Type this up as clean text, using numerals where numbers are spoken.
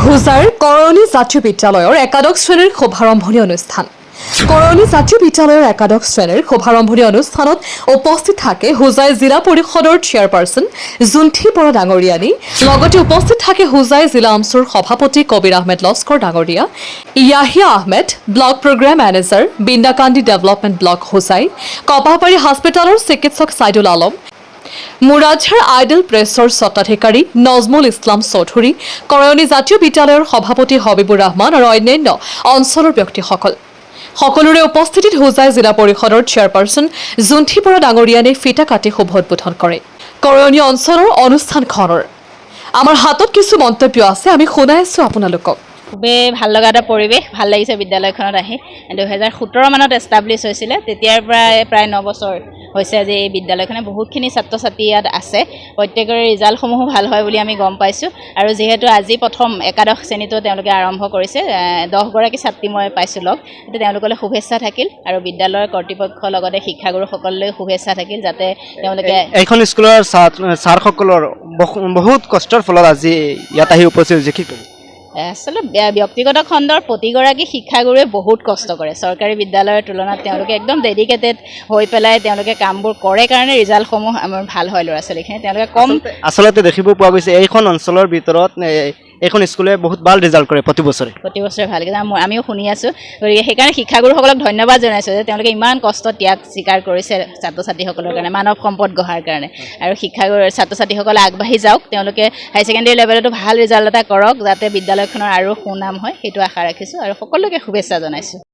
হোজাইৰ কৰণী জাতীয় বিদ্যালয়ৰ একাদশ শ্ৰেণীৰ শুভাৰম্ভণি অনুষ্ঠান। কৰণী জাতীয় বিদ্যালয়ৰ একাদশ শ্ৰেণীৰ শুভাৰম্ভণি অনুষ্ঠানত উপস্থিত থাকে হোজাই জিলা পৰিষদৰ চেয়াৰপাৰচন জুণ্ঠি বৰা ডাঙৰীয়ানী, লগতে উপস্থিত থাকে হোজাই জিলা অঞ্চলৰ সভাপতি কবিৰ আহমেদ লস্কৰ ডাঙৰীয়া, Yahiya Ahmed, block program manager, Bindakandi development block Hojai, Kapahbari হাস্পতালৰ চিকিৎসক ছাইদুল আলম, মুৰাদঝাৰ আইডল প্ৰেছৰ স্বত্বাধিকাৰী নজমুল ইছলাম চৌধুৰী, কৰণী জাতীয় বিদ্যালয়ৰ সভাপতি হবিবুৰ ৰহমান আৰু অন্যান্য অঞ্চলৰ ব্যক্তিসকল। সকলোৰে উপস্থিতিত হোজাই জিলা পৰিষদৰ চেয়াৰপাৰচন জুণ্ঠি বৰা ডাঙৰীয়ানে ফিতা কাটি শুভ উদ্বোধন কৰে কৰণী অঞ্চলৰ অনুষ্ঠানখনৰ। আমাৰ হাতত কিছু মন্তব্য আছে, আমি শুনাই আছো আপোনালোকক। খুবেই ভাল লগা এটা পৰিৱেশ, ভাল লাগিছে বিদ্যালয়খনত আহি। 2017 মানত এষ্টাব্লিছ হৈছিলে, তেতিয়াৰ পৰাই প্ৰায় 9 বছৰ হৈছে যে এই বিদ্যালয়খনে বহুতখিনি ছাত্ৰ ছাত্ৰী ইয়াত আছে। প্ৰত্যেকৰে ৰিজাল্টসমূহো ভাল হয় বুলি আমি গম পাইছোঁ। আৰু যিহেতু আজি প্ৰথম একাদশ শ্ৰেণীটো তেওঁলোকে আৰম্ভ কৰিছে, 10 গৰাকী ছাত্ৰী মই পাইছোঁ লগ, গতিকে তেওঁলোকলৈ শুভেচ্ছা থাকিল আৰু বিদ্যালয়ৰ কৰ্তৃপক্ষৰ লগতে শিক্ষাগুৰুসকললৈ শুভেচ্ছা থাকিল, যাতে তেওঁলোকে এইখন স্কুলৰ ছাৰসকলৰ বহুত কষ্টৰ ফলত আজি ইয়াত আহি উপস্থিত হৈছে। কি ক'ব? আচলতে ব্যক্তিগত খণ্ডৰ প্ৰতিগৰাকী শিক্ষাগুৰুৱে বহুত কষ্ট কৰে। চৰকাৰী বিদ্যালয়ৰ তুলনাত তেওঁলোকে একদম ডেডিকেটেড হৈ পেলাই তেওঁলোকে কামবোৰ কৰে কাৰণে ৰিজাল্টসমূহ আমাৰ ভাল হয়। ল'ৰা ছোৱালীখিনি তেওঁলোকে কম আচলতে দেখিব পোৱা গৈছে এইখন অঞ্চলৰ ভিতৰত এইখন স্কুলে বহুত ভাল ৰিজাল্ট কৰে প্ৰতি বছৰে ভালকৈ আমিও শুনি আছোঁ। গতিকে সেইকাৰণে শিক্ষাগুৰুসকলক ধন্যবাদ জনাইছোঁ যে তেওঁলোকে ইমান কষ্ট ত্যাগ স্বীকাৰ কৰিছে ছাত্ৰ ছাত্ৰীসকলৰ কাৰণে, মানৱ সম্পদ গঢ়াৰ কাৰণে। আৰু ছাত্ৰ ছাত্ৰীসকলে আগবাঢ়ি যাওক, তেওঁলোকে হাই ছেকেণ্ডেৰী লেভেলতো ভাল ৰিজাল্ট এটা কৰক, যাতে বিদ্যালয়খনৰ আৰু সুনাম হয়, সেইটো আশা ৰাখিছোঁ আৰু সকলোকে শুভেচ্ছা জনাইছোঁ।